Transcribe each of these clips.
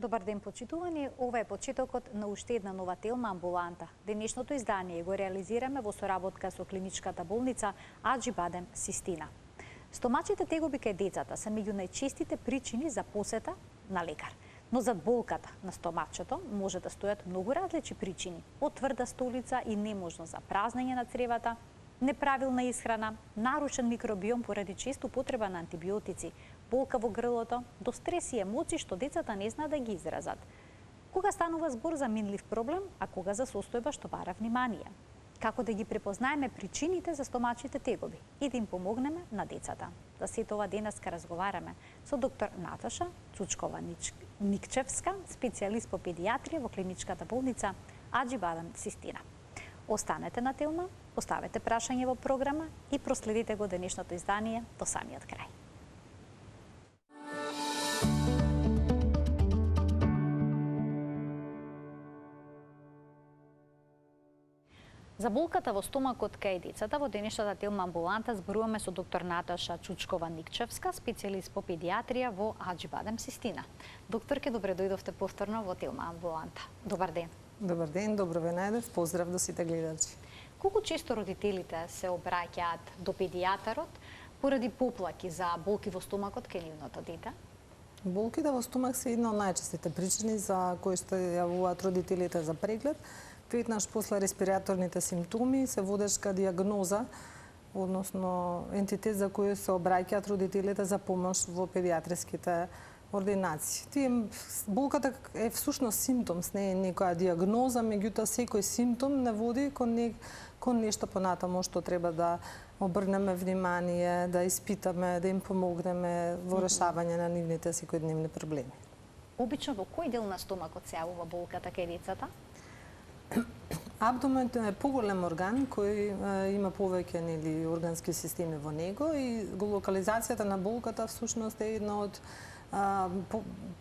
Добар ден, почитувани. Ова е почетокот на уште една нова телма амбуланта. Денешното издание го реализираме во соработка со клиничката болница Аџибадем Систина. Стомачите тегоби кај децата се меѓу најчестите причини за посета на лекар. Но зад болката на стомачето може да стојат многу различни причини. Од тврда столица и неможност за празнење на цревата, неправилна исхрана, нарушен микробиом поради често употреба на антибиотици, болка во грлото, до стрес и емоции што децата не знаат да ги изразат. Кога станува збор за минлив проблем, а кога за состојба што бара внимание? Како да ги препознаеме причините за стомачните тегоби и да им помогнеме на децата? За сето ова денеска разговараме со доктор Наташа Цучкова-Никчевска, специјалист по педијатрија во клиничката болница Аџибадем Систина. Останете на телма, оставете прашање во програма и проследите го денешното издание до самиот крај. За болката во стомакот кај децата во денешната телма амбуланта зборуваме со доктор Наташа Цучкова-Никчевска, специјалист по педијатрија во Аџибадем Систина. Докторке, добре дојдовте повторно во телма амбуланта. Добар ден. Добар ден, добро ве најдов, поздрав до сите гледачи. Колку често родителите се обраќаат до педијатарот поради поплаки за болки во стомакот кај нивното дете? Болките во стомак се една од најчестите причини за кои што јавуваат родителите за преглед. Веднаш после респираторните симптоми се водечка диагноза, односно ентитет за кој се обраќаат родителите за помош во педијатриските ординации. Болката е всушност симптом, не е некоја диагноза, меѓутоа секој симптом не води кон нешто понатаму што треба да обрнеме внимание, да испитаме, да им помогнеме во решавање на нивните секојдневни проблеми. Обично во кој дел на стомакот се јавува болката кај децата? Абдоменот е поголем орган кој има повеќе органски системи во него и локализацијата на болката всушност е една од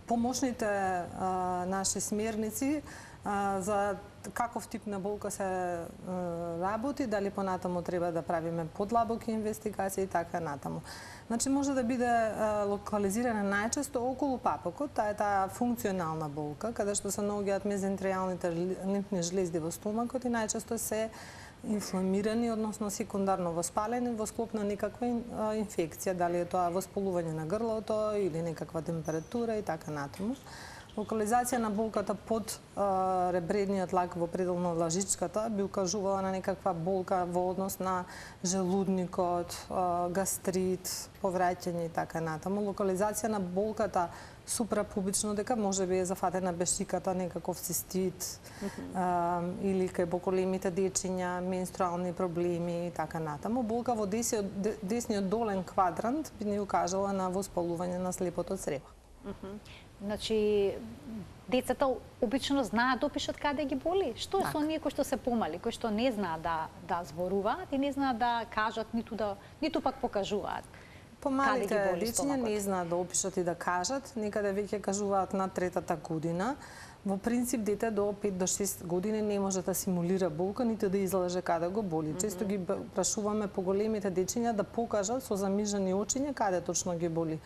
помошните наши смерници за каков тип на болка се работи, дали понатаму треба да правиме подлабоки инвестигации и така натаму. Значи може да биде локализирана најчесто околу папокот, таа функционална болка, каде што се наоѓаат мезентријалните лимфни жлезди во стомакот и најчесто се инфламирани, односно секундарно воспалени во склоп на некаква инфекција, дали е тоа воспалување на грлото или некаква температура и така натаму. Локализација на болката под ребредниот лак во предел на лажичката би укажувала на некаква болка во однос на желудникот, гастрит, повраќање и така натаму. Локализација на болката супрапубично дека може би е зафатена бешиката, некаков цистит или кај поголемите дечиња, менструални проблеми и така натаму. Болка во десниот долен квадрант би ни укажала на воспалување на слепото црево. Значи, децата обично знаат да опишат каде ги боли. Што е со оние кои што се помали, кои што не знаат да зборуваат и не знаат да кажат, ниту пак покажуваат? Помалите дечиња не знаат да опишат и да кажат, некаде веќе кажуваат на третата година. Во принцип, дете до 5 до 6 години не може да симулира болка, ниту да излаже каде го боли. Често ги прашуваме поголемите дечиња да покажат со замижани очиња каде точно ги боли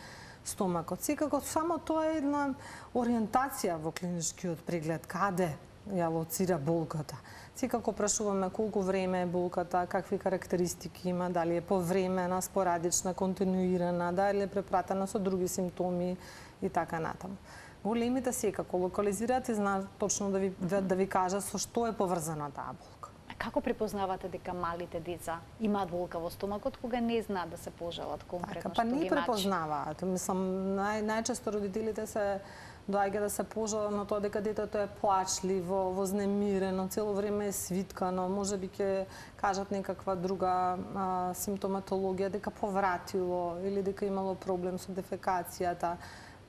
стомакот. Секако само тоа е една ориентација во клиничкиот преглед, каде ја лоцира болката. Секако прашуваме колку време е болката, какви карактеристики има, дали е повремена, спорадична, континуирана, дали е препратена со други симптоми и така натаму. Големите секако локализираат и знаат точно да ви кажат со што е поврзана таа болка. Како препознавате дека малите деца имаат болка во стомакот кога не знаат да се пожалат конкретно што ги мачи? Па не препознаваат. Мислам, најчесто родителите се доаѓа да се пожалат на тоа дека детето е плачливо, вознемирено, цело време е свиткано, можеби ќе кажат некаква друга симптоматологија, дека повратило или дека имало проблем со дефекацијата.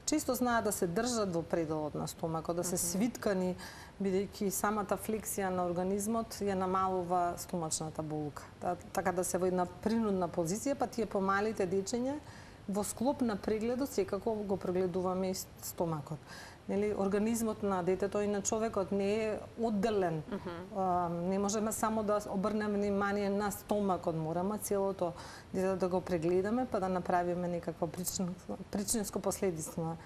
Често знаат да се држат во пределот на стомакот, да се свиткани, бидејќи самата флексија на организмот ја намалува стомачната болка. Така да се во една принудна позиција, па тие помалите дечиња во склоп на прегледот секако го прегледуваме и стомакот. Организмот на детето и на човекот не е одделен. Не можеме само да обрнеме внимание на стомакот, мораме целото дете да го прегледаме, па да направиме некаква причинско-последична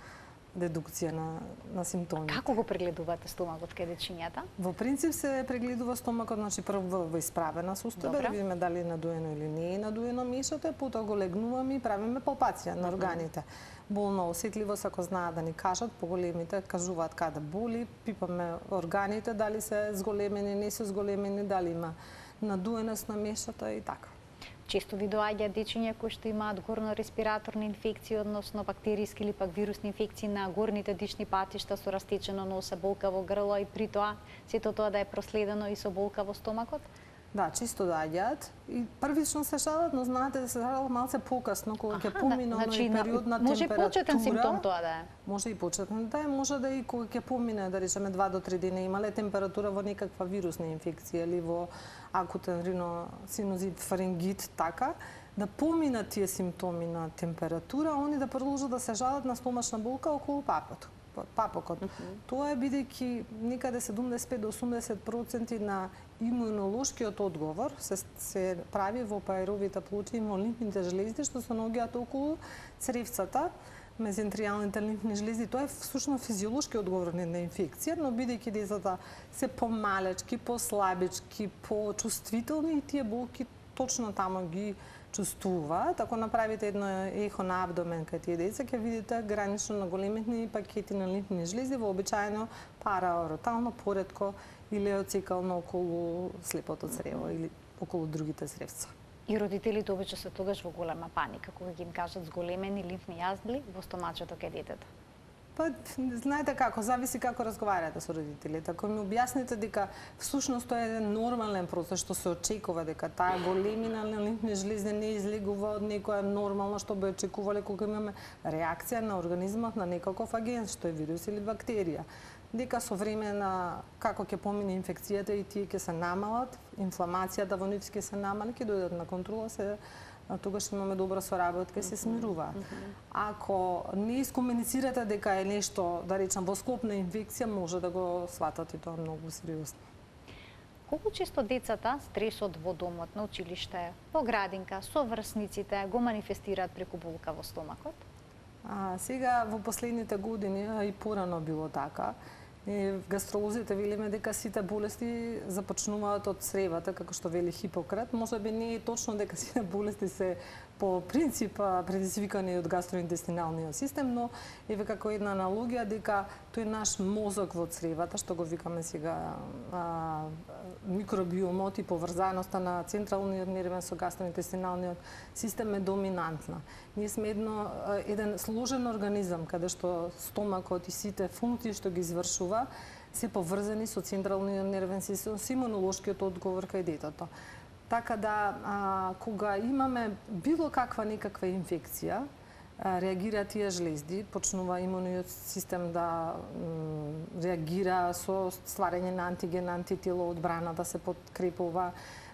дедукција на симптомите. Како го прегледувате стомакот кај дечињата? Во принцип се прегледува стомакот, значи прво во исправена состојба, да видиме дали е надуено или не е надуено мишото, потоа го легнуваме и правиме палпација на органите. Болна осетливост, ако знаат да ни кажат, поголемите кажуваат каде боли, пипаме органите, дали се зголемени, не се зголемени, дали има надуеност на мишото и така. Често ви доаѓаат дечиња кои што имаат горно-респираторни инфекции, односно бактериски или пак вирусни инфекции на горните дишни патишта со растечено носе, болка во грло и при тоа сето тоа да е проследено и со болка во стомакот? Да, чисто доаѓаат и првично се жалат, но знаете да се жалат малце покасно кога ќе помине оној период на температура. Може и почетен симптом тоа да е. Може и почетен да е, може да и кога ќе помине, да речеме 2 до 3 дена имале температура во некаква вирусна инфекција или во акутен риносинозит, фарингит, така, да поминат тие симптоми на температура, они да продолжат да се жалат на стомачна болка околу папокот. Тоа е бидејќи некаде 75 до 80% на имунолошкиот одговор се прави во паеровите плочи и во лимфните жлезди што се наоѓаат околу цревцата, мезентријалните лимфни жлезди. Тоа е всушност физиолошки одговор на инфекција, но бидејќи децата се помалечки, послабички, почувствителни и тие болки точно таму ги чувствуваат. Ако направите едно ехо на абдомен кај тие деца, ќе видите гранично наголемени пакети на лимфни жлези, вообичаено параоротално, поретко или оцекално околу слепото црево или околу другите цревца. И родителите обично се тогаш во голема паника кога ги им кажат зголемени лимфни јазди во стомачето кај детето. Па, знаете како, зависи како разговарате со родителите. Ако ми објасните дека всушност тоа е еден нормален процес што се очекува, дека таа големина на лимфни жлези не излегува од некоја нормално што би очекувале кога имаме реакција на организмот на некаков агент, што е вирус или бактерија. Дека со време на како ќе помине инфекцијата и тие ќе се намалат, инфламацијата во нив ќе се намали, ќе дојдат на контрола, тогаш имаме добра соработка и се смируваат. Ако не искомуницирате дека е нешто, да речам, во склоп на инфекција, може да го сватат и тоа многу сериозно. Колку често децата стресот во домот, на училиште, во градинка, со врсниците го манифестираат преку болка во стомакот? Сега во последните години, и порано било така, гастролозите велиме дека сите болести започнуваат од цревата, како што вели Хипократ. Може би не е точно дека сите болести се по принцип предизвикани од гастроинтестиналниот систем, но еве како една аналогија дека тој наш мозок во цревата, што го викаме сега микробиомот и поврзаноста на централниот нервен со гастроинтестиналниот систем е доминантна. Ние сме еден сложен организам каде што стомакот и сите функции што ги извршува се поврзани со централниот нервен систем, со имунолошкиот одговор кај детето. Така да, кога имаме било каква некаква инфекција, реагира тие жлезди, почнува имуниот систем да реагира со стварање на антиген, антитело, одбрана да се подкрепува.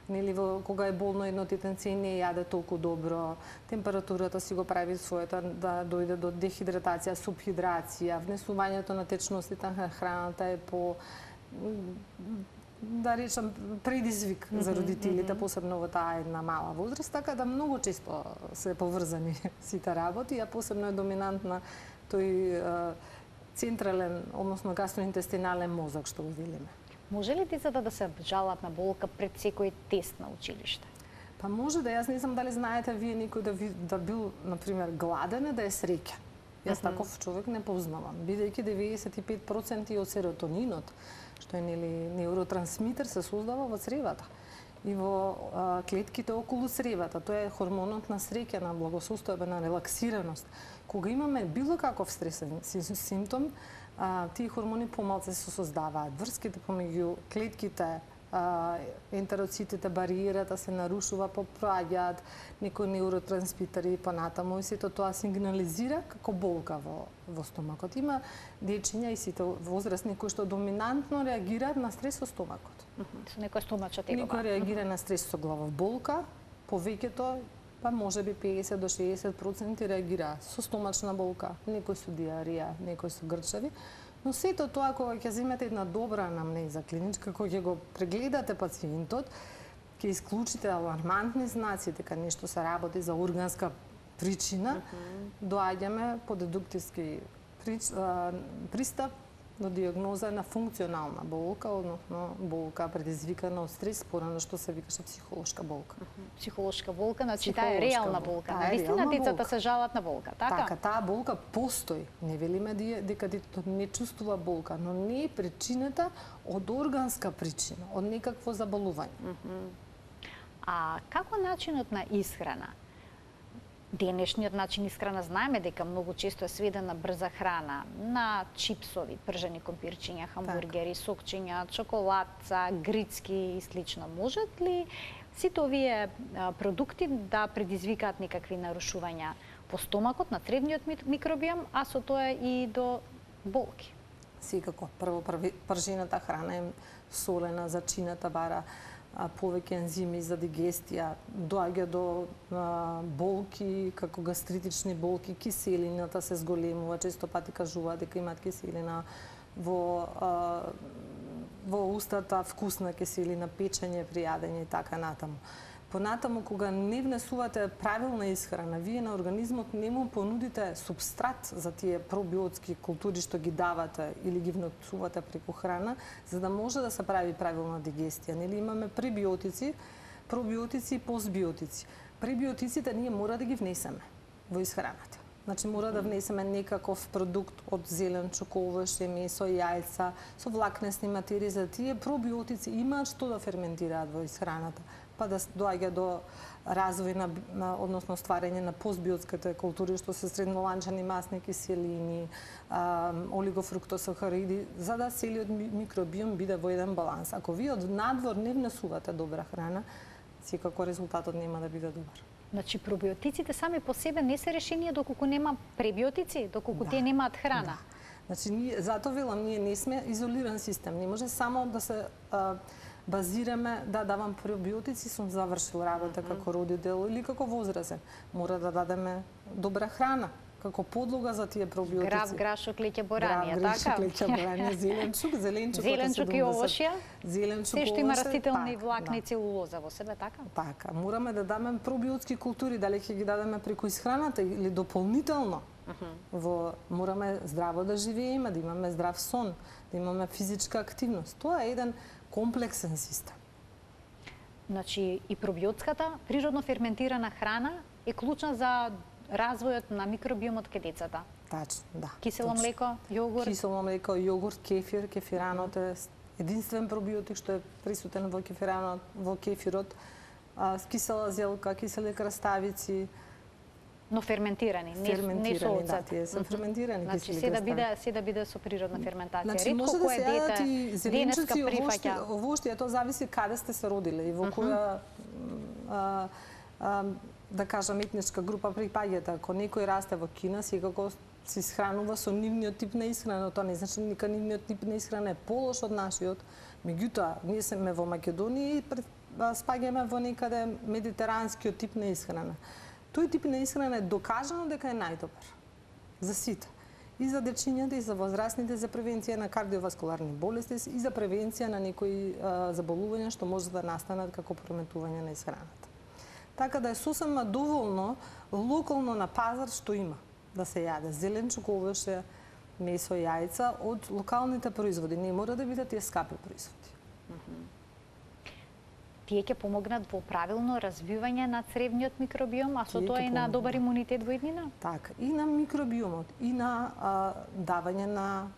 Нели, кога е болно едно детенце не јаде толку добро, температурата си го прави својата да дојде до дехидратација, субхидрација, внесувањето на течностите на храната е по, да речам, предизвик за родителите, посебно во таа една мала возраст, така да многу често се поврзани сите работи, а посебно е доминантна тој централен, односно гастроинтестинален мозок, што го велиме. Може ли децата да се жалат на болка пред секој тест на училиште? Па може да, јас не знам дали знаете вие некој да бил, например, гладен, да е среќен. Јас таков човек не познавам, бидејќи 95% од серотонинот, што е неуротрансмитер, се создава во цревата и во клетките околу цревата. Тоа е хормонот на среќа, на благосостојба, на релаксираност. Кога имаме било каков стресен симптом, тие хормони помалку се создаваат. Врските помеѓу клетките, ентероцитите, бариерата се нарушува, поправаат некои неуротрансмитери понатаму и сето тоа сигнализира како болка во стомакот. Има дечиња и сите возрастни кои што доминантно реагираат на стрес со стомакот. Со некој стомачна тегоба. Некој реагира на стрес со главоболка, повеќето па може би 50 до 60% реагира со стомачна болка, некој со диарија, некој со грчеви. Но сето тоа, кога ќе земете една добра анамнеза клиничка, кога ќе го прегледате пациентот, ќе исклучите алармантни знаци дека нешто се работи за органска причина, доаѓаме по дедуктивски пристап до диагноза на функционална болка, односно болка предизвикана од стрес, порано што се викаше психолошка болка. Психолошка болка, значи таа е реална болка. Навистина децата се жалат на болка, така? Така, таа болка постои. Не велиме дека детето не чувствува болка, но не е причината од органска причина, од некакво заболување. А како начинот на исхрана? Денешниот начин исхрана знаеме дека многу често е сведен на брза храна, на чипсови, пржени компирчиња, хамбургери, сокчиња, чоколадца, грицки и слично. Можат ли сите овие продукти да предизвикаат некакви нарушувања во стомакот на цревниот микробиом, а со тоа и до болки? Секако. Прво, пржената храна е солена, зачината бара повеќе ензими за дигестија, доаѓа до болки, како гастритични болки, киселината се зголемува, често пати кажуваат дека имаат киселина во устата, вкусна киселина, печење при јадење и така натаму. Понатаму, кога не внесувате правилна исхрана, вие на организмот не му понудите субстрат за тие пробиотски култури што ги давате или ги внесувате преку храна, за да може да се прави правилна дигестија. Нели имаме пребиотици, пробиотици и постбиотици. Пребиотиците ние мора да ги внесеме во исхраната. Значи мора да внесеме некаков продукт од зеленчук, овошје, месо, јајца, со влакнесни материи, за тие пробиотици имаат што да ферментираат во исхраната, па да доаѓа до развој односно стварање на постбиотските култури, што се средноланчани масни киселини, олигофруктосахариди, за да целиот микробиом биде во еден баланс. Ако вие од надвор не внесувате добра храна, секако резултатот нема да биде добар. Значи пробиотиците сами по себе не се решение доколку нема пребиотици, доколку тие немаат храна. Да. Значи затоа велам, ние не сме изолиран систем, не може само да се базираме да давам пробиотици, сум завршил работа како родител или како возрасен. Мора да дадеме добра храна како подлога за тие пробиотици. Грав, грашок, леќе боранија, така? Грав, леќе боранија, зеленчук и овошја. Зеленчук, се што има растителни влакни, целулоза во себе, така? Така, мораме да дадеме пробиотски култури, дали ќе ги дадеме преку исхраната или дополнително. Мораме здраво да живееме, да имаме здрав сон, да имаме физичка активност. Тоа е еден комплексен систем. Значи и пробиотската, природно ферментирана храна е клучна за развојот на микробиомот кај децата. Тачно, да. Кисело млеко, јогурт. Кисело млеко, јогурт, кефир, кефиранот е единствен пробиотик што е присутен во кефиранот, во кефирот, кисела зелка, кисели краставици. Но ферментирани, не со оцет. Да, тие се ферментирани. Значи се да биде со природна ферментација. Значи може да се јадат и зеленчуци, овошје, тоа зависи каде сте се родиле и во која да кажам етничка група припаѓате. Ако некој расте во Кина, секако се исхранува со нивниот тип на исхрана, тоа не значи дека нивниот тип на исхрана е полош од нашиот. Меѓутоа, ние сме во Македонија и спаѓаме во некаде медитеранскиот тип на исхрана. Тој тип на исхрана е докажано дека е најдобар за сите. И за дечињата, и за возрастните, за превенција на кардиоваскуларни болести, и за превенција на некои заболувања што може да настанат како пореметување на исхраната. Така да е сосема доволно локално на пазар што има да се јаде зеленчук, овошје, месо, јајца од локалните производи. Не мора да бидат тие скапи производи. Тие ќе помогнат во правилно развивање на цревниот микробиом, а со тоа и на добар имунитет во иднина? Така, и на микробиомот, и на давање на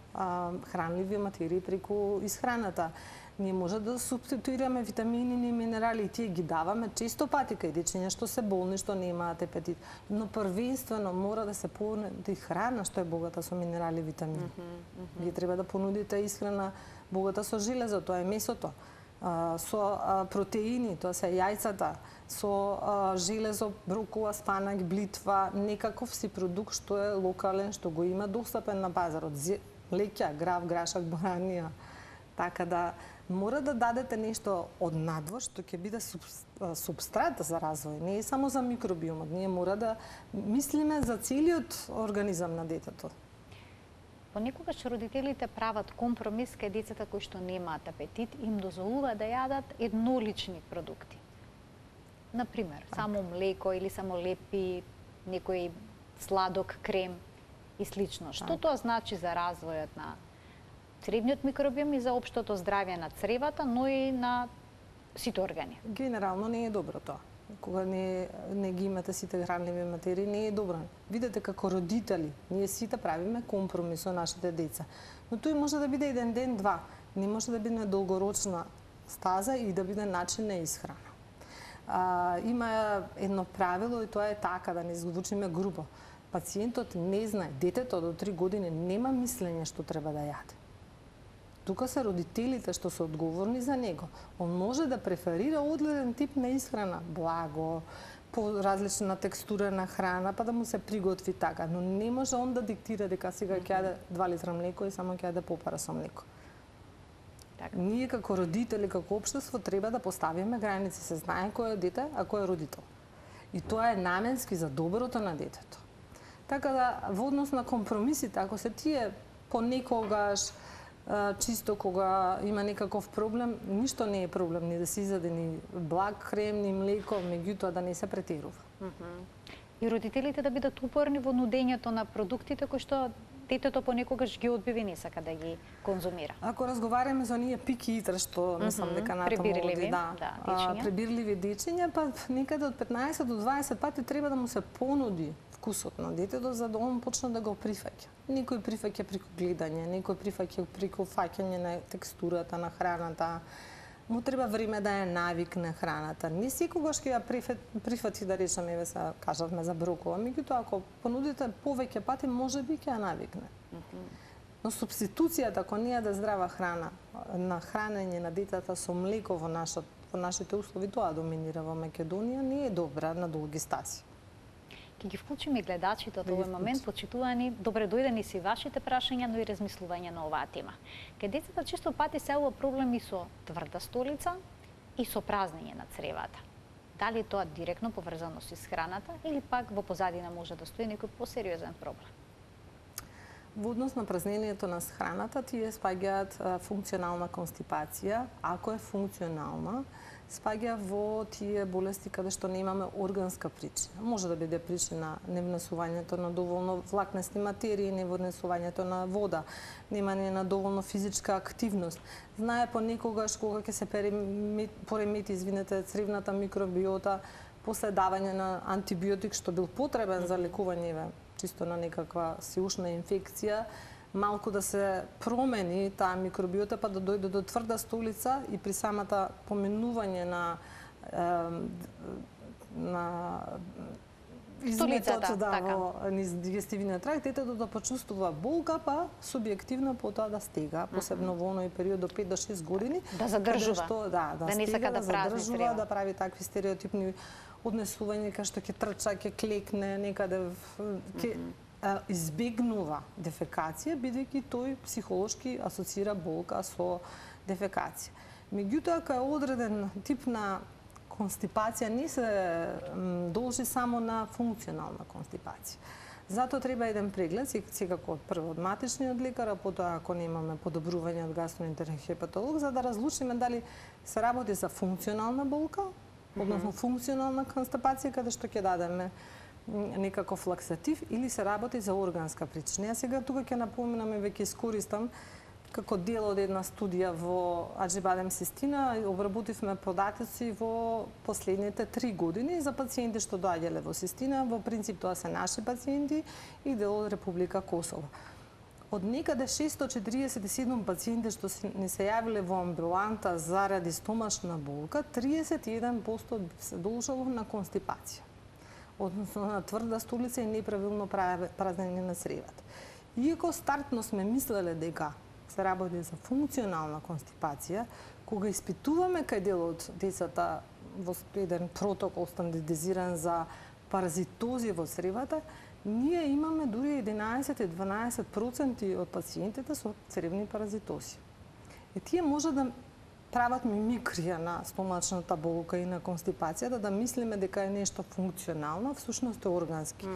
хранливи материи преку исхраната. Ние може да субституираме витамини и минерали и тие ги даваме често пати кај дечиња што се болни, што немаат апетит. Но првенствено мора да се понуди храна што е богата со минерали и витамини. Вие треба да понудите исхрана богата со железо, тоа е месото, со протеини, тоа се јајцата, со железо, брокола, спанак, блитва, некаков си продукт што е локален, што го има достапен на пазарот. Леќа, грав, грашак, боранија. Така да мора да дадете нешто од надвор што ќе биде субстрат за развој, не е само за микробиомот. Ние мора да мислиме за целиот организам на детето. Понекогаш родителите прават компромис кај децата кои што немаат апетит, им дозволува да јадат еднолични продукти. Например, само млеко или само лепи, некој сладок крем. и слично. Што тоа значи за развојот на цревниот микробиом и за општото здравје на цревата, но и на сите органи? Генерално не е добро тоа. Кога не ги имате сите хранливи материи, не е добро. Видете како родители, ние сите правиме компромис со нашите деца. Но тој може да биде еден ден, два. Не може да биде долгорочна стаза и да биде начин на исхрана. Има едно правило и тоа е така, да не звучиме грубо. Пациентот не знае, детето до 3 години нема мислење што треба да јаде. Тука се родителите што се одговорни за него. Он може да преферира одреден тип на исхрана, благо, по различна текстура на храна, па да му се приготви така, но не може он да диктира дека сега ќе јаде 2 литра млеко и само ќе јаде попара со млеко. Така. Ние како родители, како општество треба да поставиме граници, се знае кој е дете, а кој е родител. И тоа е наменски за доброто на детето. Така да, во однос на компромисите, ако се тие понекогаш, чисто кога има некаков проблем, ништо не е проблем, ни да се изаде ни благ хрем, ни млеко, меѓутоа да не се претерува. И родителите да бидат упорни во нудењето на продуктите кои што детето понекогаш ги одбива и не сака да ги конзумира. Ако разговараме за ние пики итра, што мислам дека натаму пребирливи, дечиња. Пребирливи дечиња, па некаде од 15 до 20 пати треба да му се понуди вкусот на детето за да он почне да го прифаќа. Некој прифаќа преку гледање, некој прифаќа преку фаќање на текстурата на храната. Му треба време да ја навикне храната. Не секогаш ќе ја прифати, да речеме, еве се кажавме за брокола, меѓутоа ако понудите повеќе пати, можеби ќе ја навикне. Но субституцијата ако не јаде здрава храна, на хранење на детата со млеко во нашите услови, тоа доминира во Македонија, не е добра на долги стази. Ќе ги вклучиме гледачите од овој момент, почитувани, добре дојдени си вашите прашања, но и размислување на оваа тема. Кај децата често пати се јавува проблеми со тврда столица и со празнење на цревата. Дали тоа директно поврзано со храната или пак во позадина може да стои некој посериозен проблем? Во однос на празнењето на храната, тие спаѓаат функционална констипација. Ако е функционална, спаѓа во тие болести каде што немаме органска причина. Може да биде причина невнесувањето на доволно влакнести материи, невнесувањето на вода, немање на доволно физичка активност. Знае понекогаш кога ќе се поремети, цревната микробиота, после давање на антибиотик што бил потребен за лекување чисто на некаква сеушна инфекција, малку да се промени таа микробиота, па да дојде до тврда столица и при самата поминување на изметот во низ дигестивниот тракт, детето да почувствува болка, па субјективно потоа да стега, посебно во оној период до 5 до 6 години, да задржува, да не сака да задржува, да прави такви стереотипни однесување кај што ќе трча, ќе клекне, некаде ќе избегнува дефекација, бидејќи тој психолошки асоцира болка со дефекација. Меѓутоа, кај одреден тип на констипација не се должи само на функционална констипација. Затоа треба еден преглед, секако прво од матичниот лекар, а потоа ако немаме подобрување од гастроентерохепатолог, за да разлучиме дали се работи за функционална болка, односно функционална констипација, каде што ќе дадеме некаков лаксатив, или се работи за органска причина. Ја сега тука ќе напоменам и веќе искористам како дел од една студија во Аџибадем Систина, обработивме податоци во последните 3 години за пациенти што доаѓале во Систина, во принцип тоа се наши пациенти и дел од Република Косово. Од некаде 647 пациенти што не се јавиле во амбуланта заради стомашна болка, 31% се должело на констипација, односно на тврда столица и неправилно празнење на цревата. Иако стартно сме мислеле дека се работи за функционална констипација, кога испитуваме кај дел од децата во еден протокол стандардизиран за паразитози во цревата, ние имаме дури 11-12% од пациентите со цревни паразитози. И тие може да прават мимикрија на стомачната болка и на констипацијата, да мислиме дека е нешто функционално, всушност е органски.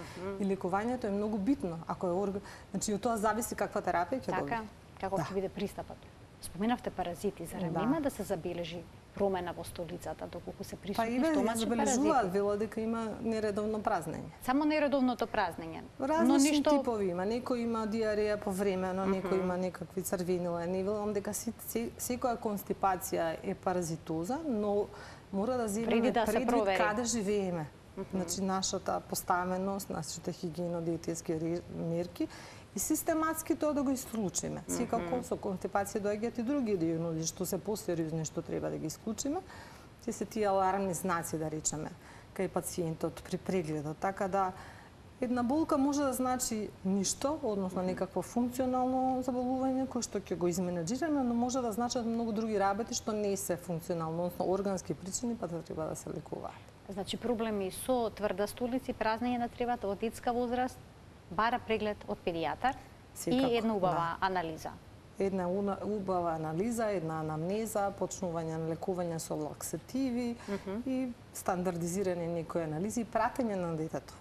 И лекувањето е многу битно. Ако е значи од тоа зависи каква терапија ќе добие. Како ќе биде пристапот. Споменавте паразити, зарем нема да се забележи промена во столицата, доколку се Па присутни и стомачни забележуваат, паразити? велат дека има нередовно празнење. Само нередовното празнење. Но Различни ништо типови има. Некој има диареја повремено, некој има некакви црвенила. Не велам дека секоја констипација е паразитоза, но мора да земеме Преди да се предвид провери. каде живееме. Значи, нашата поставеност, нашите хигиено-диететски мерки и систематски тоа да го исклучиме. Секако со констипација доаѓаат и други диагнози што се посериозни што треба да ги исклучиме. Те се тие алармни знаци, да речеме, кај пациентот при прегледот. Така да една болка може да значи ништо, односно некакво функционално заболување кој што ќе го изменеджираме, но може да значат многу други работи што не се функционално, односно органски причини, па да треба да се лекуваат. Значи проблеми со тврда столица и празнење на тревата од детска возраст бара преглед од педијатар Секако, и една убава анализа. Една убава анализа, една анамнеза, почнување на лекување со лаксативи и стандардизирање некои анализи и пратење на детето.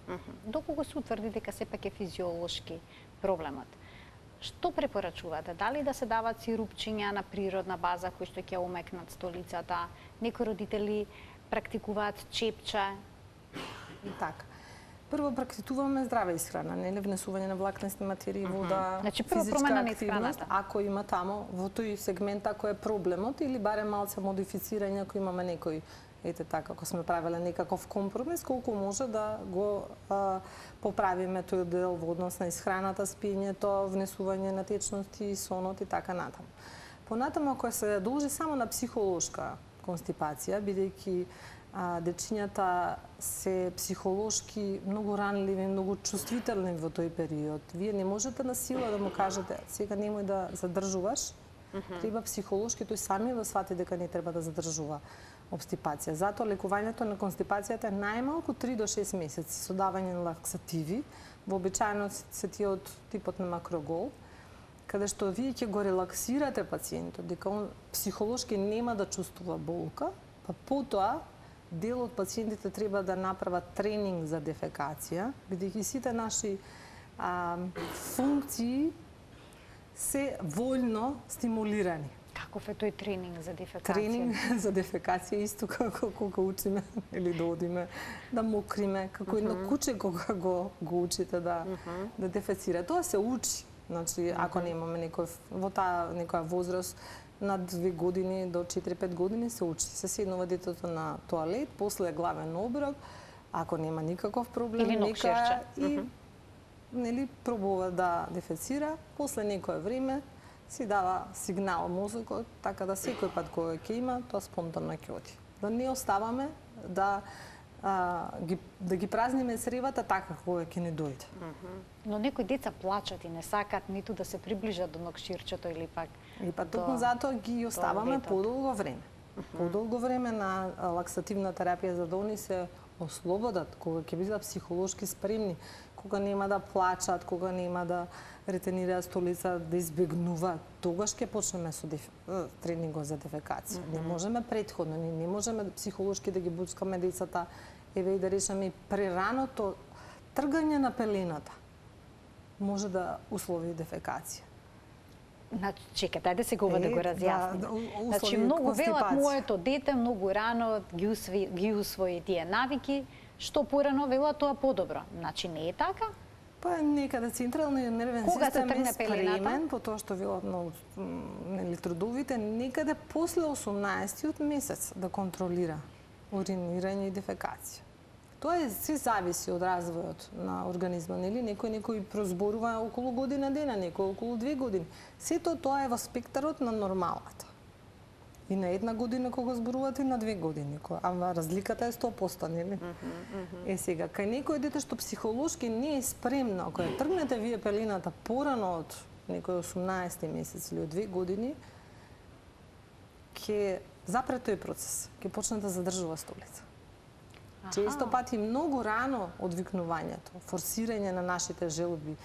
Доколку се утврди дека сепак е физиолошки проблемот, што препорачувате? Дали да се дават сирупчиња на природна база кои што ќе омекнат столицата? Некои родители практикуваат чепче. Така. Прво практикуваме здрава исхрана, нели внесување на влакнести материи, вода, Значи, прво физичка промена на активност, исхраната. ако има тамо во тој сегмент ако е проблемот или барем малце модифицирање ако имаме некој ете така, ако сме правеле некаков компромис, колку може да го поправиме тој дел во однос на исхраната, спиењето, внесување на течности, сонот и така натаму. Понатаму, ако се должи само на психолошка констипација, бидејќи дечињата се психолошки многу ранливи, многу чувствителни во тој период. Вие не можете на сила да му кажете сега немој да задржуваш. Треба психолошки тој сами да свати дека не треба да задржува обстипација. Затоа лекувањето на констипацијата е најмалку 3 до 6 месеци со давање на лаксативи, вообичаено се тие од типот на макрогол, каде што вие ќе го релаксирате пациентот, дека он психолошки нема да чувствува болка, па потоа дел од пациентите треба да направат тренинг за дефекација, бидејќи сите наши функции се вољно стимулирани. Каков е тој тренинг за дефекација? Тренинг за дефекација исто како кога учиме или да одиме да мокриме, како едно куче кога го учите да дефецира. Тоа се учи. Значи, ако немаме во таа некоја возраст на 2 години до 4-5 години се учи. Се седнува детето на тоалет, после главен оброк, ако нема никаков проблем, или нокширче. И нели пробува да дефецира, после некое време си дава сигнал мозокот, така да секој пат кога ќе има, тоа спонтанно ќе оди. Да не оставаме да ги празниме сревата така кога ќе не дојде. Но некои деца плачат и не сакат ниту да се приближат до нокширчето или пак И па токму затоа ги оставаме подолго време. Подолго време на лаксативна терапија за да они се ослободат, кога ќе бидат психолошки спремни, кога нема да плачат, кога нема да ретенираат столица, да избегнуваат, тогаш ќе почнеме со тренингот за дефекација. Не можеме претходно, не можеме психолошки да ги буцкаме децата, еве и да речеме и прераното тргање на пелената може да услови дефекација. Значи, чекај, дај да се го да го разјасниме. Значи, многу велат моето дете многу рано ги усвои тие навики, што порано велат тоа подобро. Значи, не е така? Па некаде централниот нервен систем е спремен, по тоа што велат нели трудовите, некаде после 18-тиот месец да контролира уринирање и дефекација. Тоа се зависи од развојот на организма, нели? Некој прозборува околу година дена, некој околу 2 години. Сето тоа е во спектарот на нормалата. И на 1 година кога зборувате и на 2 години, ама разликата е 100%, нели? Е сега, кај некој дете што психолошки не е спремно, ако ја тргнете вие пелената порано од некој 18 месец или од 2 години, ќе запре тој процес, ќе почне да задржува столица. Често пати многу рано одвикнувањето, форсирање на нашите желби,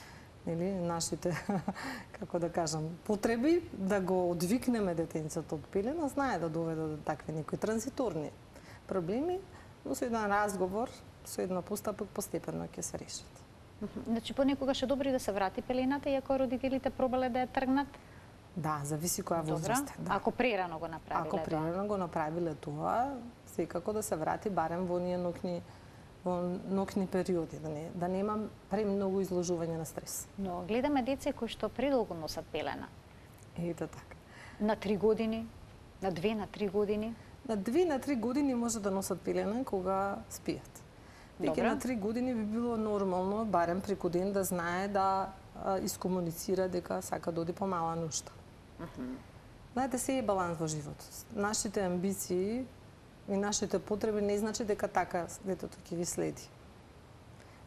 нели, нашите, како да кажам, потреби да го одвикнеме детенцето од пелена, знае да доведе до такви некои транзиторни проблеми, но со еден разговор, со едно постапок постепено ќе се решат. Значи, понекогаш е добро да се врати пелената, иако родителите пробале да ја тргнат? Да, зависи која Добра. возраст е. Да. Ако прерано го направиле Ако прерано го направиле тоа, секако да се врати барем во оние ноќни периоди, да нема премногу изложување на стрес. Но гледаме деца кои што предолго носат пелена. Ето така. На 3 години, на 2, на 3 години. На 2 на 3 години може да носат пелена кога спијат. Веќе на 3 години би било нормално, барем преку ден, да знае да искомуницира дека сака да оди помала нушта. Знаете, се е баланс во животот. Нашите амбиции и нашите потреби не значи дека така детето ќе ги следи.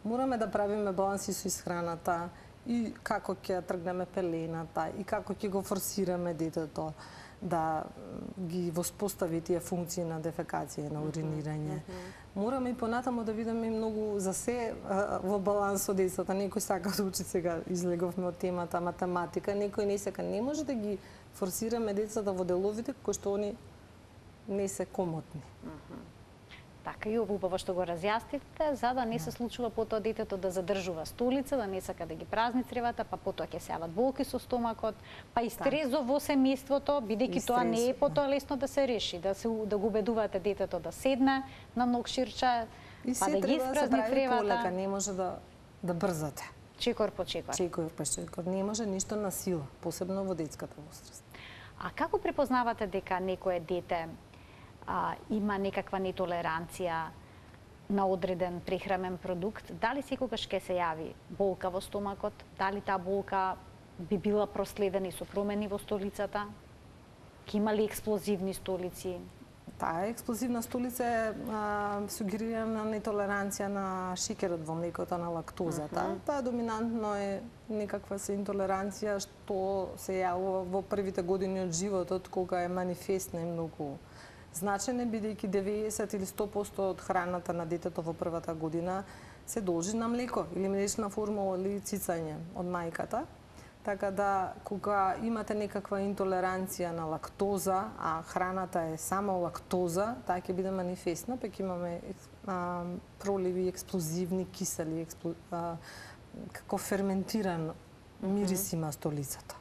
Мораме да правиме баланси со исхраната и како ќе тргнеме пелената и како ќе го форсираме детето да ги воспостави тие функции на дефекација, на уринирање. Мораме и понатаму да видиме многу за се во баланс со децата. Некој сака да учи, сега излеговме од темата математика, некој не сака. Не може да ги форсираме децата во деловите кои што они не се комотни. Така и убаво што го разјаснивте, за да не се случува потоа детето да задржува столица, да не сака да ги празни цревата, па потоа ќе се јават болки со стомакот, па и стресот во семејството, бидејќи тоа не е потоа лесно да се реши, да го убедувате детето да седне на нокширче, па да ги испразни цревата. Полека, не може да брзате. Чекор по чекор. Чекор по чекор. Не може ништо на сила, посебно во детската возраст. А како препознавате дека некое дете има некаква нетолеранција на одреден прехрамен продукт? Дали секогаш ќе се јави болка во стомакот? Дали таа болка би била проследена и со промени во столицата? Ќе има ли експлозивни столици? Таа експлозивна столица е сугерирана нетолеранција на шеќерот во млекото, на лактозата. Таа доминантно е некаква се интолеранција што се јавува во првите години од животот, кога е манифестна и многу значене, бидејќи 90 или 100% од храната на детето во првата година се должи на млеко или млечна формула или цицање од мајката. Така да, кога имате некаква интолеранција на лактоза, а храната е само лактоза, таа ќе биде манифестна, пак имаме проливи, експлозивни кисели, како ферментиран мирис има столицата.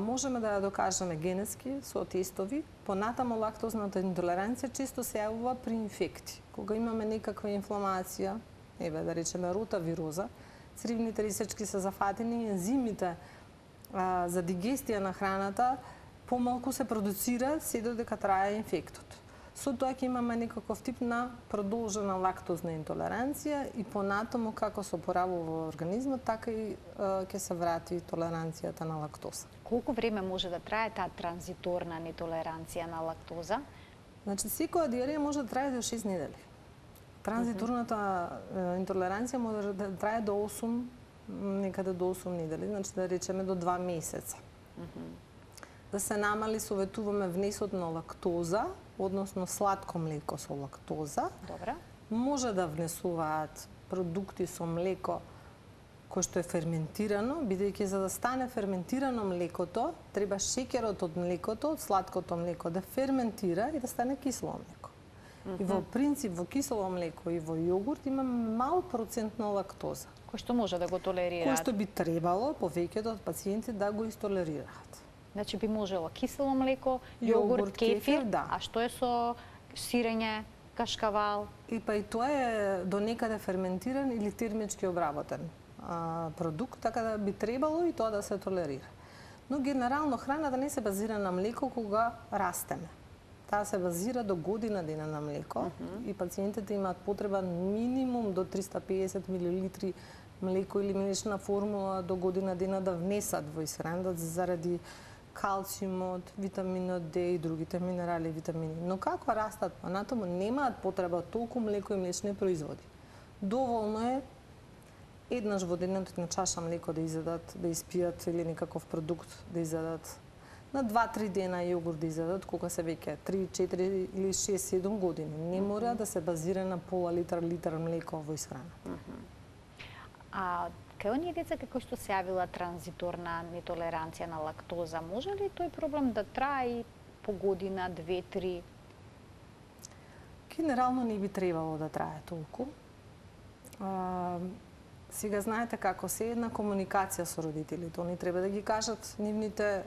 Можеме да ја докажеме генетски со тестови. Понатаму лактозната интолеранција често се јавува при инфекти. Кога имаме некаква инфламација, еве да речеме ротавироза, цривните рисечки се зафатени, ензимите за дигестија на храната помалку се продуцира се додека трае инфектот. Со тоа ќе имаме некаков тип на продолжена лактозна интолеранција и понатаму како се опоравува во организмот, така и ќе се врати толеранцијата на лактоза. Колку време може да трае таа транзиторна нетолеранција на лактоза? Значи, секоја диарија може да трае до 6 недели. Транзиторната интолеранција може да трае до 8, некаде до 8 недели, значи да речеме до 2 месеца. Да се намали, советуваме внесот на лактоза, односно сладко млеко со лактоза. Добра. Може да внесуваат продукти со млеко кој што е ферментирано, бидејќи за да стане ферментирано млекото, треба шеќерот од млекото, од сладкото млеко да ферментира и да стане кисело млеко. И во принцип во кисело млеко и во јогурт има мал процент на лактоза. Кој што може да го толерира? Кој што би требало повеќето од пациенти да го истолерираат. Значи би можело кисело млеко, јогурт, кефир, да. А што е со сирење, кашкавал? И па и тоа е до некаде ферментиран или термички обработен продукт, така да би требало и тоа да се толерира. Но генерално храната не се базира на млеко кога растеме. Таа се базира до година дена на млеко и пациентите имаат потреба минимум до 350 мл млеко или млечна формула до година дена да внесат во исхраната заради калциумот, витаминот Д и другите минерали и витамини. Но како растат понатаму, немаат потреба од толку млеко и млечни производи. Доволно е еднаш во денот на чаша млеко да изедат, да испијат или некаков продукт да изедат. На 2-3 дена јогурт да изедат кога се веќе 3, 4 или 6, 7 години. Не мора да се базира на пола литар млеко во исхраната. А кај оние деца како што се јавила транзиторна нетолеранција на лактоза, може ли тој проблем да трае по година, 2, 3? Генерално не би требало да трае толку. Сега знаете како се една комуникација со родителите. Они треба да ги кажат нивните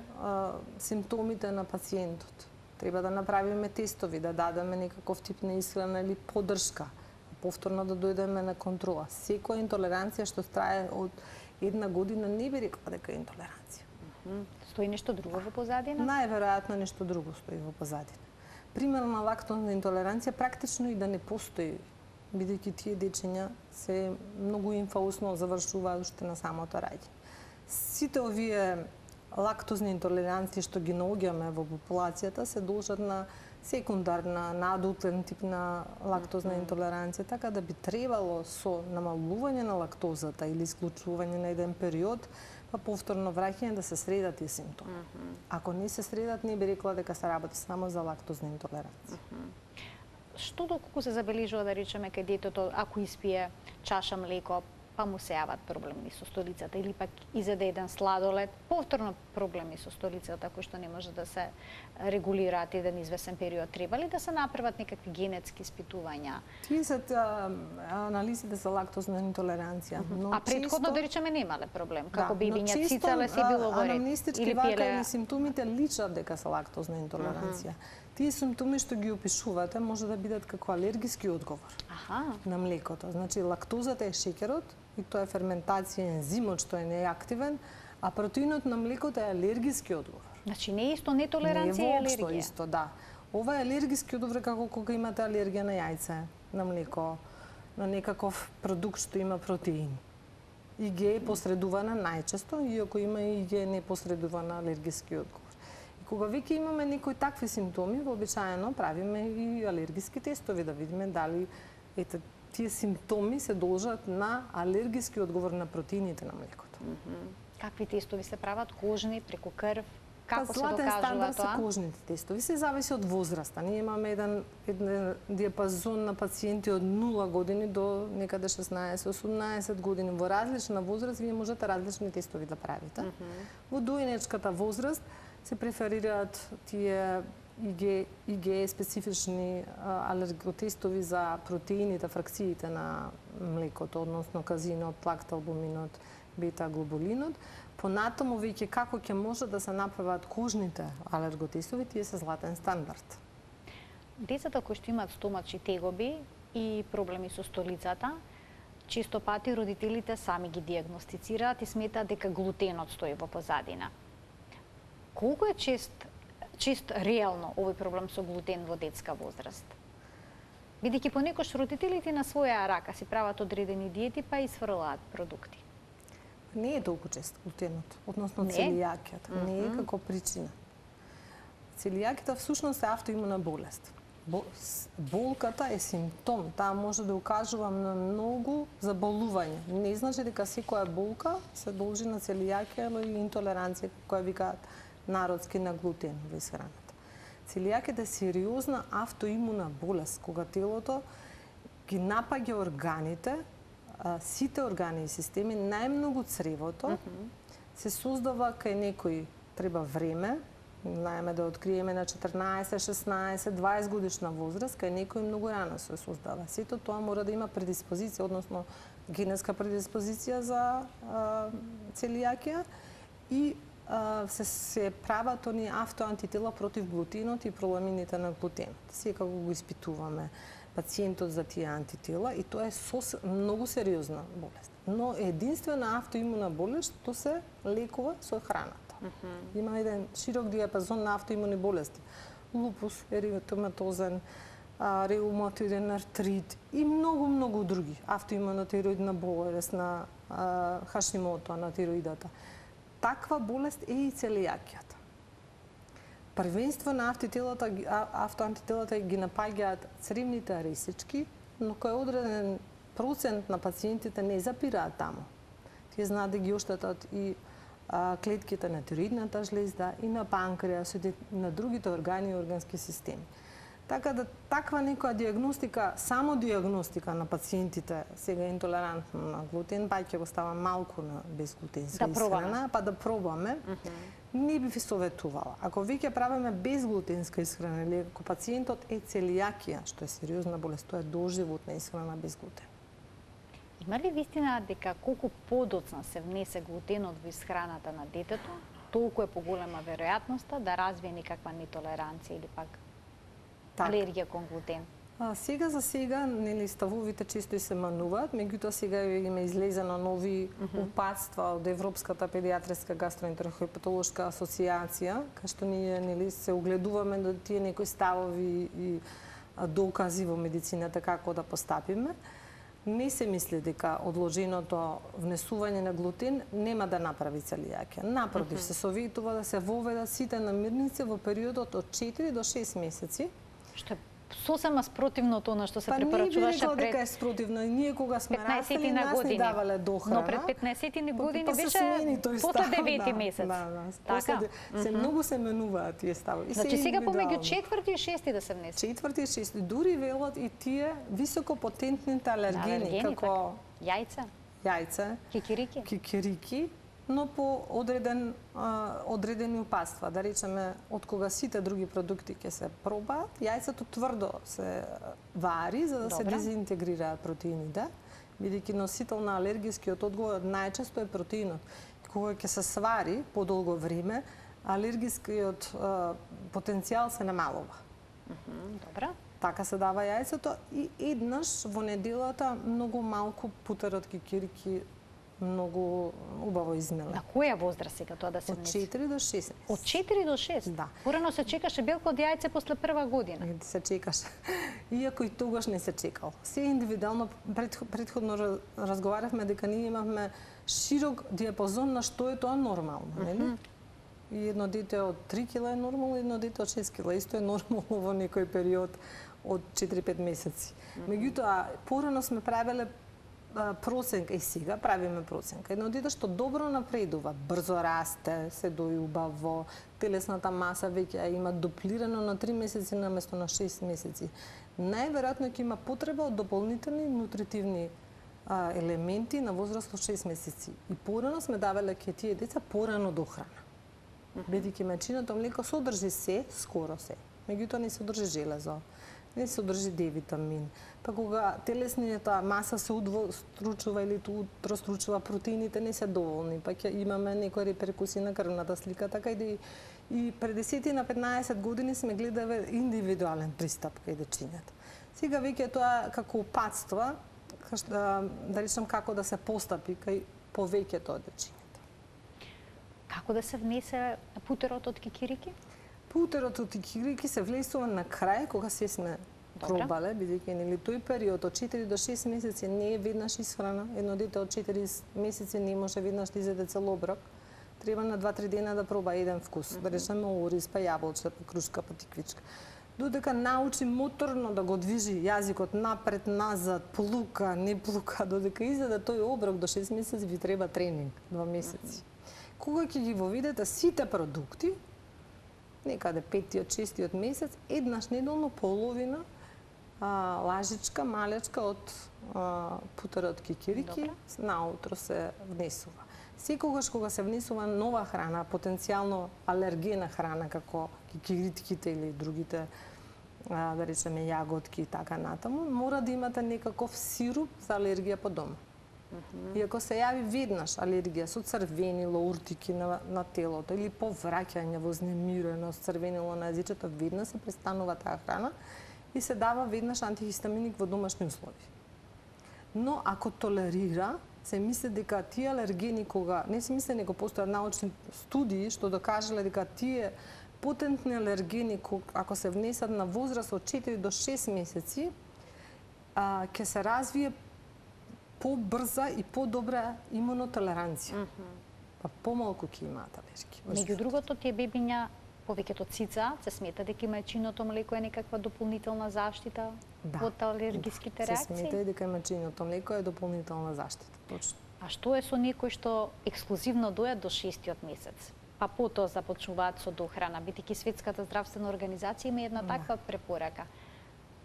симптомите на пациентот. Треба да направиме тестови, да дадеме некаков тип на исхрана или поддршка. Повторно да дојдеме на контрола. Секоја интолеранција што трае од 1 година не би рекла дека е интолеранција. Стои нешто друго во позадина? Најверојатно нешто друго стои во позадина. Пример на лактозна интолеранција практично и да не постои, бидејќи тие дечиња се многу инфаусно завршуваат уште на самото раѓање. Сите овие лактозни интолеранции што ги наоѓаме во популацијата се должат на секундарна, на адултен тип на лактозна интолеранција, така да би требало со намалување на лактозата или исклучување на еден период, па повторно враќање да се средат тие симптоми. Ако не се средат, не би рекла дека се работи само за лактозна интолеранција. Што доколку се забележува, да речеме, кај детето, ако испие чаша млеко, па му се јават проблеми со столицата, или пак изеде еден сладолед, повторно проблеми со столицата кои што не може да се регулираат еден извесен период. Треба ли да се направат некакви генетски испитувања? Тие се анализите за лактозна интолеранција. А предходно, да речеме, немале проблем, како бебиња цицале си било во ред. Анамнестички вака симптомите личат дека се лактозна интолеранција. Тие симптоми што ги опишувате може да бидат како алергиски одговор на млекото. Значи, лактозата е шеќерот и тоа е ферментација ензимот што е неактивен, а протеинот на млекото е алергиски одговор. Значи, не е исто нетолеранција и алергија? Не е исто, да. Ова е алергиски одговор како кога имате алергија на јајце, на млеко, на некаков продукт што има протеин. ИГ е посредувана најчесто, иако има и ИГ непосредувана алергиски одговор. Кога веќе имаме некои такви симптоми, вообичаено правиме и алергиски тестови да видиме дали тие симптоми се должат на алергиски одговор на протеините на млекото. Какви тестови се прават? Кожни, преку крв? Како се Златен докажува стандард тоа? се кожните тестови. Се зависи од возраста. Ние имаме еден диапазон на пациенти од 0 години до некаде 16-18 години. Во различна возраст вие можете различни тестови да правите. Во дојнечката возраст се преферираат тие ИГ специфични алерготестови за протеините, фракциите на млекото, односно казинот, лакталбуминот, бета-глобулинот. Понатаму веќе како ќе може да се направат кожните алерготестови, тие се златен стандард. Децата кои што имаат стомачни тегоби и проблеми со столицата, често пати родителите сами ги диагностицираат и сметаат дека глутенот стои во позадина. Колку е чест реално овој проблем со глутен во детска возраст? Бидејќи понекогаш родителите на своја рака си прават одредени диети па исфрлаат продукти. Не е толку чест глутенот, односно целијакијата. Не е како причина. Целијакијата всушност е автоимуна болест. Болката е симптом, таа може да укажува на многу заболување. Не значи дека секоја болка се должи на целијакија или интолеранција, која викаат народски на глутен во исхраната. Целијакијата е сериозна автоимуна болест, кога телото ги напаѓа органите, сите органи и системи, најмногу цревото, се создава кај некој треба време, знаеме да откриеме на 14, 16, 20 годишна возраст, кај некој многу рано се создава. Сето тоа мора да има предиспозиција, односно генетска предиспозиција за целијакија и се прават оние автоантитела против глутенот и проламините на глутенот. Секако го испитуваме пациентот за тие антитела и тоа е многу сериозна болест. Но единствена автоимуна болест што се лекува со храната. Има еден широк диапазон на автоимуни болести. Лупус, еритематозен, реуматоиден артрит и многу други. Автоимунотироидна болест на Хашимото, на тироидата. Таква болест е и целијакијата. Првенствено автоантителата ги напаѓаат цревните ресички, но кој одреден процент на пациентите не запираат таму. Тие знаат да ги оштетат и клетките на тироидната жлезда и на панкреасот и на другите органи и органски системи. Така да таква некоја диагностика, само диагностика на пациентите сега интолерантно на глутен, паќе го става малку на безглутенска исхрана, па да пробаме, не би ви советувала. Ако веќе правиме безглутенска исхрана или ако пациентот е целијакија, што е сериозна болест, тоа е доживотна исхрана без глутен. Има ли вистина дека колку подоцна се внесе глутенот во исхраната на детето, толку е поголема веројатноста да развие некаква нетолеранција или пак алергија кон глутен? Сега за сега, нели, ставовите често и се мануваат, меѓутоа сега има излезено нови упатства од Европската педијатриска гастроентерохепатолошка асоциација, кај што ние, нели, се огледуваме да тие некои ставови и докази во медицината како да постапиме. Не се мисли дека одложеното внесување на глутен нема да направи целијакија. Напротив, се советува да се воведат сите намирници во периодот од 4 до 6 месеци. Што е сосема спротивното на што се препорачуваше пред... Па не би дека е спротивно. И ние кога сме растели, нас ни давале дохрана. Но пред 15 години беше после 9 месец. Така? Многу се менуваат тие ставови. Значи сега помеѓу 4 и 6 да се внесе. 4 и 6. Дури велат и тие високопотентните алергени, како јајца, кикирики, но по одредени упатства. Да речеме, од кога сите други продукти ќе се пробаат, јајцето тврдо се вари за да се дезинтегрираат протеините, бидејќи носител на алергискиот одговор најчесто е протеинот. Кога ќе се свари подолго време, алергискиот потенцијал се намалува. Добра. Така се дава јајцето и еднаш во неделата многу малку путерот кикирики многу убаво измела. На која возраст сега тоа да се внесе? Од 4 до 6 месеци. Од 4 до 6? Да. Порано се чекаше белко од јајце после прва година. Се чекаше. Иако и тогаш не се чекал. Се индивидуално, предходно разговаравме дека ние имавме широк диапазон на што е тоа нормално, нели? И едно дете од 3 кила е нормално, едно дете од 6 кила. Исто е нормално во некој период од 4-5 месеци. Меѓутоа, порано сме правеле проценка и сега правиме проценка. Едно дете што добро напредува, брзо расте, се дои убаво, телесната маса веќе ја има дуплирано на 3 месеци наместо на 6 месеци. Најверојатно ќе има потреба од дополнителни нутритивни елементи на возраст од 6 месеци. И порано сме давале ке тие деца порано дохрана. Бидејќи мајчиното млеко содржи се, скоро се. Меѓутоа не содржи железо, не содржи D-витамин. Па кога телесната маса се удвостручува или утростручува, протеините не се доволни, па ќе имаме некои реперкусии на крвната слика, така и пред 10 на 15 години сме гледале индивидуален пристап кај дечињата. Сега веќе тоа како упатства, да речем како да се постапи кај повеќето од дечињата. Како да се внесе путерот од кикирики? Путерот од кикирики се влесува на крај, кога се сме пробале, бидејќи нели тој период од 4 до 6 месеци не е веднаш исхрана. Едно дете од 4 месеци не може веднаш да изеде цел оброк. Треба на 2-3 дена да проба еден вкус, да речеме ориз, па јаболче, па крушка, па тиквичка. Додека научи моторно да го движи јазикот напред, назад, плука, не плука, додека изеде тој оброк до 6 месеци ви треба тренинг, 2 месеци. Кога ќе ги вовидете сите продукти, некаде 5-тиот, 6-тиот месец, еднаш неделно половина лажичка, малечка од путерот кикирики наутро се внесува. Секогаш кога се внесува нова храна, потенцијално алергена храна, како кикириките или другите, да речеме, јаготки и така натаму, мора да имате некаков сируп за алергија по дома. И ако се јави веднаш алергија со црвенило, уртики на телото или повраќање, вознемиреност, црвенило на езичето, веднаш се престанува таа храна и се дава веднаш антихистаминик во домашни услови. Но ако толерира, се мисли дека тие алергени кога, не се мисли него постојат научни студии што докажале дека тие потентни алергени ако се внесат на возраст од 4 до 6 месеци, ќе се развие побрза и подобра имунотолеранција. Па помалку ќе имаат алергија. Меѓу другото, тие бебиња повеќето цицаат, се смета дека мајчиното млеко е некаква дополнителна заштита од алергиските реакции? Се смета дека мајчиното млеко е дополнителна заштита, точно. А што е со некои што ексклузивно дојат до 6-тиот месец? Па потоа започнуваат со дохрана, бидејќи Светската здравствена организација има една таква препорака.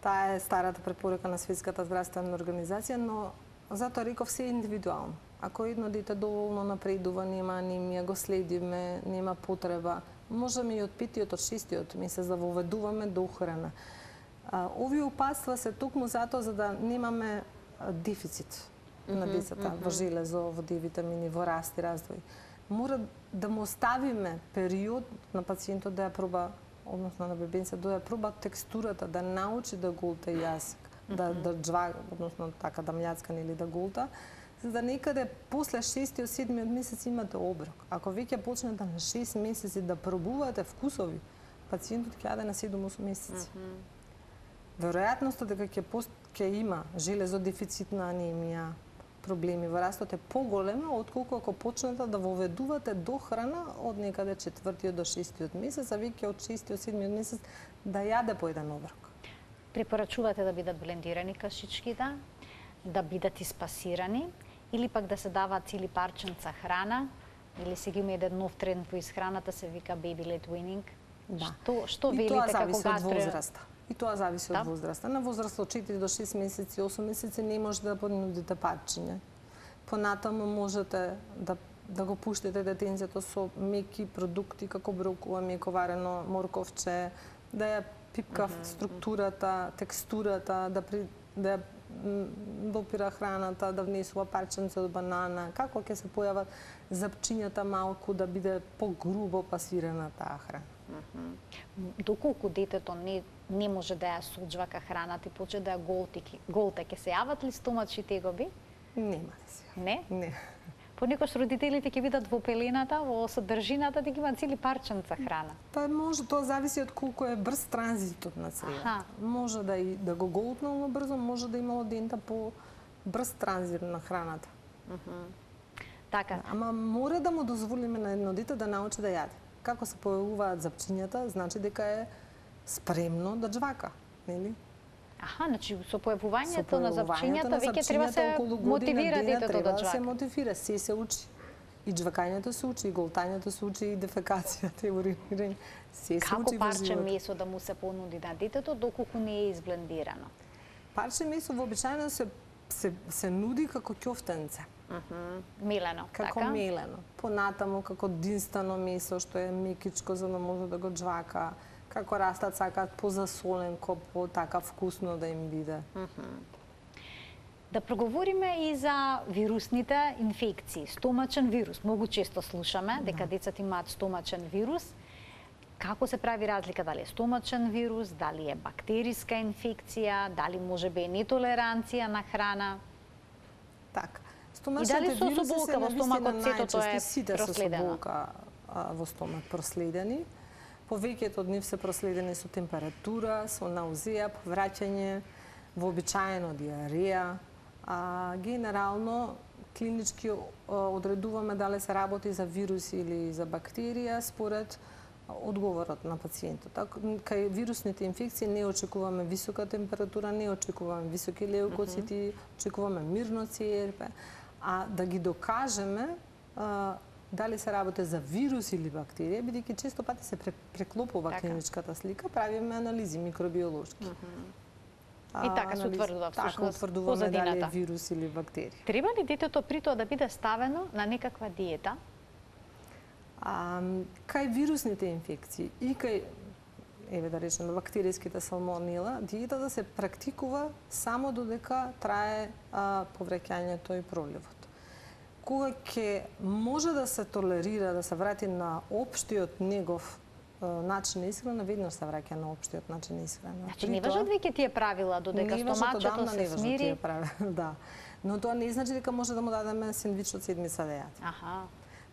Таа е старата препорака на Светската здравствена организација, но затоа реков се индивидуално. Ако едно дете доволно напредува, нема анемија, го следиме, нема потреба, можеме и од 5-тиот, од 6-тиот месец да воведуваме дохрана. Овие упатства се токму затоа за да немаме дефицит. на децата, во железо, во D-витамини, во раст и раздвој. Мора да му оставиме период на пациентот да ја проба, односно на бебенце, да ја проба текстурата, да научи да голта јазик, да джва, односно така да мљацкан или да голта, за да некаде после 6-7 месец имате оброк. Ако веќе почнете на 6 месеци да пробувате вкусови, пациентот ќе јаде на 7-8 месеци. Веројатноста дека ќе има железодефицитна анемија, проблеми во растот е поголема отколку ако почнете да воведувате дохрана од некаде 4-тиот до 6-тиот месец, а веќе од 6-тиот 7-тиот месец да јаде по еден оброк. Препорачувате да бидат блендирани кашичките, да бидат испасирани или пак да се даваат цели парченца храна, или сега има еден нов тренд во исхраната, се вика baby led weaning. Да. Што велите како гастро? И тоа зависи од возраста. На возраст од 4 до 6 месеци, 8 месеци не може да понудите парчиња. Понатаму можете да го пуштите детенцето со меки продукти како брокола, меко варено морковче, да ја пипка структурата, текстурата, да ја допира храната, да внесува парченце од банана, како ќе се појават запчињата малку да биде погрубо пасирана таа храна. Доколку детето не може да ја соџвака храната и почне да ја голта, ќе се јават ли стомачни тегоби? Нема да се јават. Не? Не. Понекогаш родителите ќе видат во пелената, во содржината, дека има цели парченца храна. Па може, тоа зависи од колку е брз транзитот на цревото. Може да го голтнало брзо, може да има од дента по брз транзит на храната. Така. Ама мора да му дозволиме на едно дете да научи да јаде. Како се појавуваат запчињата, значи дека е спремно да џвака, нели? Значи со појавувањето на запчињата веќе треба се мотивира детето да џвака. Се мотивира, се учи. И џвакањето се учи, и голтањето се учи, и дефекацијата, и уринирање. Се учи во животот. Како парче месо да му се понуди на детето доколку не е изблендирано? Парче месо вообичаено се нуди како ќофтенце. Мелено, како така? Мелено. Понатаму како динстано месо што е мекичко за да може да го џвака. Како растат сакаат позасоленко, по така вкусно да им биде. Да проговориме и за вирусните инфекции. Стомачен вирус. Многу често слушаме дека децата имаат стомачен вирус. Како се прави разлика дали е стомачен вирус, дали е бактериска инфекција, дали можеби е нетолеранција на храна? Така. И дали со болка во стомакот сето тоа е сите проследено? Со болка во стомак проследени. Повеќето од нив се проследени со температура, со наузеја, повраќање, вообичаено диареја. Генерално, клинички одредуваме дали се работи за вирус или за бактерија според одговорот на пациентот. Кај вирусните инфекции не очекуваме висока температура, не очекуваме високи леукоцити, очекуваме мирно ЦРП, а да ги докажеме дали се работи за вирус или бактерија, бидејќи често пати се преклопува клиничката слика, правиме анализи микробиолошки. И така се утврдува всушност утврдуваме дали е вирус или бактерија. Треба ли детето при тоа да биде ставено на некаква диета? Кај вирусните инфекции и кај, да речеме, бактеријските салмонела, диетата се практикува само додека трае повраќањето и проливот. Кога ќе може да се толерира, да се врати на општиот негов начин на исхрана, веднаш се враќа на општиот начин на исхрана. Значи не важат веќе тие правила додека стомачето се смири? Да. Но тоа не значи дека може да му дадеме сендвич од седмица да јаде.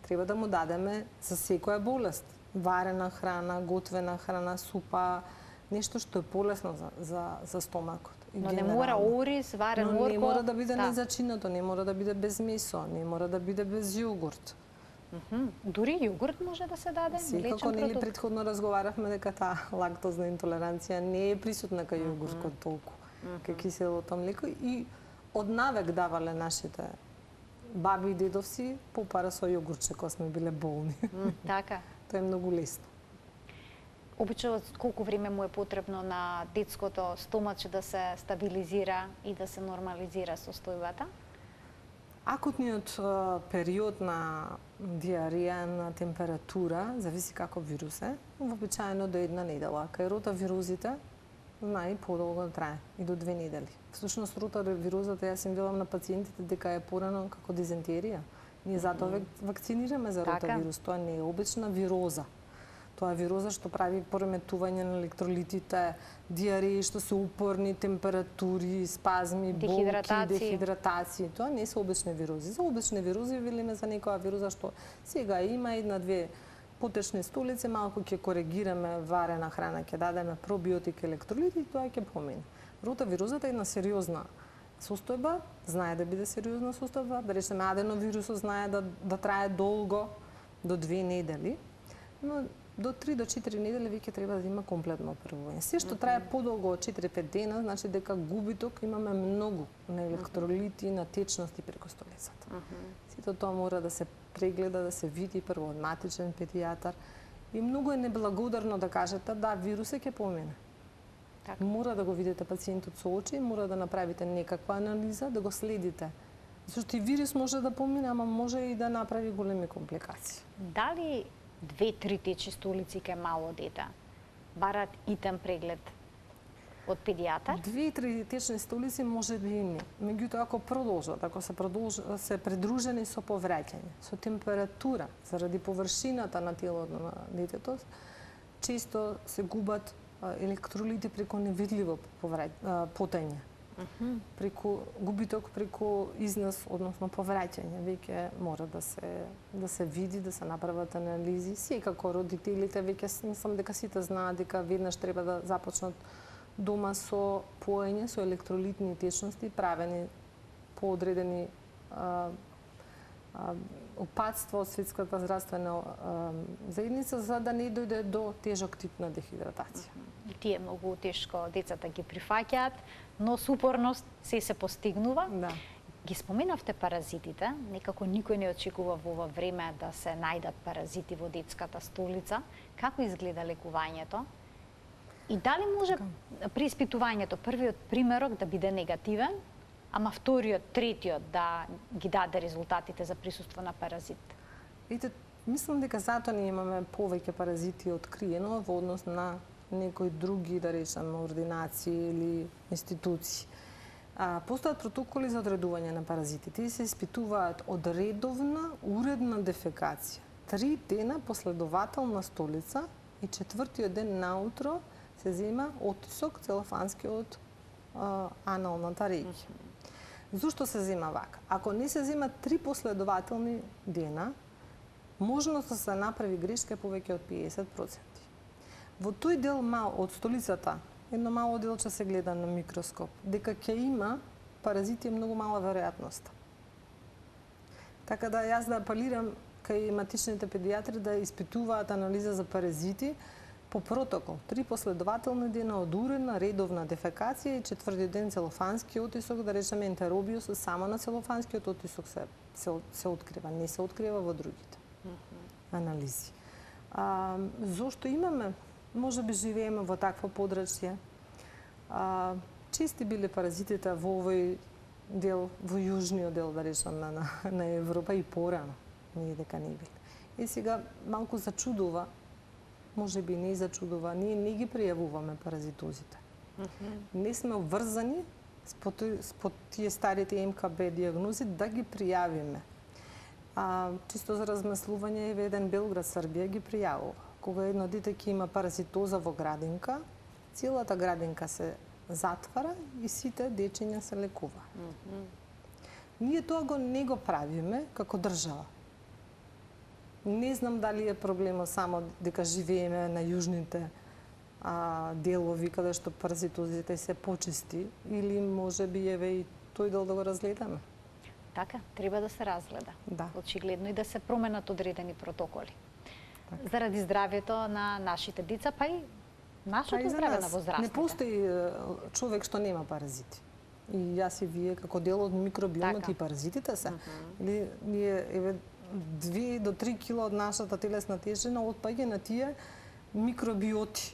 Треба да му дадеме за секоја болест. Варена храна, готвена храна, супа, нешто што е полесно за стомакот. Но не мора ориз, варен морков. Не мора да биде незачинато, не мора да биде без месо, не мора да биде без јогурт. Дури јогурт може да се даде? Секако, нели претходно разговаравме дека таа лактозна интолеранција не е присутна кај јогуртот толку, кај киселото млеко и од навек давале нашите баби и дедовци попара со јогуртче кога сме биле болни. Така. Тоа е многу лесно. Обично колку време му е потребно на детското стомаче да се стабилизира и да се нормализира состојбата? Акутниот период на диареја, на температура, зависи како вирус е, вообичаено до една недела. Кај ротавирузите и подолго да трае, и до 2 недели. Всушност ротавирозата јас им велам на пациентите дека е порано како дизентерија. Ние затоа вакцинираме за ротавирус, тоа не е обична вироза. Тоа е вироза што прави пореметување на електролитите, диареи што се упорни, температури, спазми, болки, дехидратации. Тоа не се обични вирози. За обични вирози велиме за некоја вироза што сега има една-две потечни столици, малку ќе коригираме варена храна, ќе дадеме пробиотик, електролити и тоа ќе помине. Ротавирозата е една сериозна состојба, знае да биде сериозна состојба, да речеме аденовирусот знае да трае долго, до 2 недели, но до 3 до 4 недели веќе треба да има комплетно оперување. Се што трае подолго од 4-5 дена, значи дека губиток имаме многу на електролити, на течности преку столицата. Сето тоа мора да се прегледа, да се види прво од матичен педијатар и многу е неблагодарно да кажете да вирусот ќе помине. Мора да го видите пациентот со очи, мора да направите некаква анализа, да го следите. Зашто и вирус може да помине, ама може и да направи големи компликации. Дали 2-3 течни столици кај мало дете барат итен преглед од педијатар? 2-3 течни столици може би и не. Меѓутоа, ако продолжат, ако се придружени со повраќање, со температура, заради површината на телото на детето, често се губат електролити преку невидливо потење. Преку губиток, преку износ, односно повраќање, веќе мора да се види, да се направат анализи. Секако родителите веќе мислам дека сите знаат дека веднаш треба да започнат дома со поење, со електролитни течности, правени по одредени опатства од Светската здравствена заедница, за да не дојде до тежок тип на дехидратација. Тие многу тешко децата ги прифаќаат, но с упорност се постигнува. Да. Ги споменавте паразитите, некако никој не очекува во ова време да се најдат паразити во детската столица. Како изгледа лекувањето? И дали може при испитувањето првиот примерок да биде негативен, ама вториот, третиот да ги даде резултатите за присуство на паразит? Видите, мислам дека затоа ние имаме повеќе паразити откриено во однос на некои други, да речеме, ординации или институции. Постојат протоколи за одредување на паразити. Тие се испитуваат од редовна, уредна дефекација. 3 дена последователна столица и 4-тиот ден наутро се зема оттисок целофански од аналната регија. Зошто се зема вака? Ако не се зема 3 последователни дена, можност да се направи грешка е повеќе од 50%. Во тој дел од столицата, едно мало делче се гледа на микроскоп, дека ќе има паразити е многу мала веројатност. Така да јас да апелирам кај матичните педијатри да испитуваат анализа за паразити по протокол. 3 последователни дена од уредна, редовна дефекација и 4-ти ден целофански оттисок, да речеме ентеробиус, само на целофанскиот оттисок се открива, не се открива во другите анализи. Зошто имаме? Може би живееме во такво подрачје. Чести биле паразитите во овој дел, во јужниот дел, да речеме, на Европа и порано. Ние дека не биле. И сега малку зачудува, може би не зачудува, ние не ги пријавуваме паразитозите. Не сме обврзани спод тие старите МКБ диагнози да ги пријавиме. Чисто за размислување, еден Белград, Србија ги пријавува. Кога едно дете ќе има паразитоза во градинка, целата градинка се затвара и сите дечиња се лекува. Ние тоа не го правиме како држава. Не знам дали е проблема само дека живееме на јужните делови каде што паразитозите се почести, или може би еве и тој дел да го разгледаме. Така, треба да се разгледа. Да. Очигледно и да се променат одредени протоколи. Така. Заради здравјето на нашите деца, па и нашето здравје на возрастните. Не постои човек што нема паразити. И јас и вие како дел од микробиомот така. И паразитите се. Или ние еве 2 до 3 кила од нашата телесна тежина отпаѓа на тие микробиоти.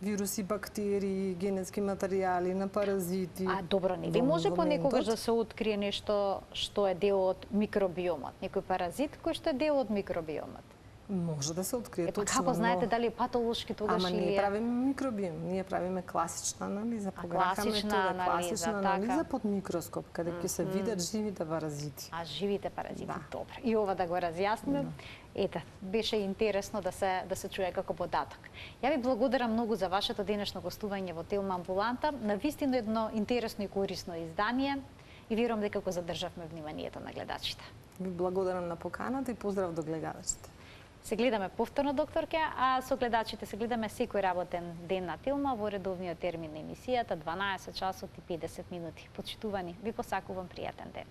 Вируси, бактерии, генетски материјали, на паразити. Добро, не ви може понекогаш да се открие нешто што е дел од микробиомот, некој паразит кој што е дел од микробиомот? Може да се открие точно. Како знаете дали е патолошки тогаш или... Ама ние правиме микробиом, ние правиме класична анализа, пограхаме класична анализа под микроскоп, каде ќе се видат живите паразити. А живите паразити, добро. И ова да го разјасниме. Ете, беше интересно да се чуе како податок. Ја ви благодарам многу за вашето денешно гостување во Телма амбуланта, на вистина едно интересно и корисно издание и верувам дека го задржавме вниманието на гледачите. Ви благодарам на поканата и поздрав до гледачите. Се гледаме повторно, докторке, а со гледачите се гледаме секој работен ден на Телма во редовниот термин на емисијата 12 часот и 50 минути. Почитувани, ви посакувам пријатен ден.